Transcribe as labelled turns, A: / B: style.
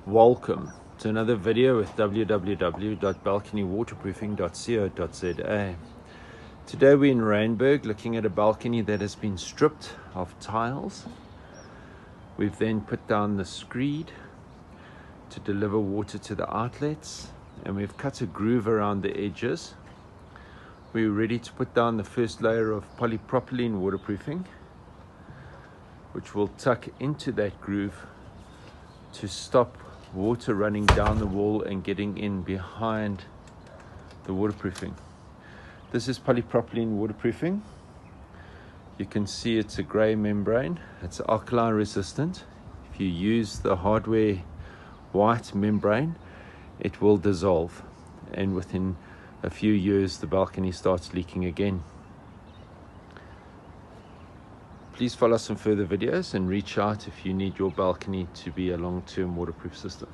A: Welcome to another video with www.balconywaterproofing.co.za. Today we're in Randburg looking at a balcony that has been stripped of tiles. We've then put down the screed to deliver water to the outlets, and we've cut a groove around the edges. We're ready to put down the first layer of polypropylene waterproofing, which will tuck into that groove to stop water running down the wall and getting in behind the waterproofing. This is polypropylene waterproofing. You can see it's a grey membrane. It's alkali-resistant. If you use the hardware white membrane, it will dissolve, and within a few years the balcony starts leaking again. Please follow some further videos and reach out if you need your balcony to be a long-term waterproof system.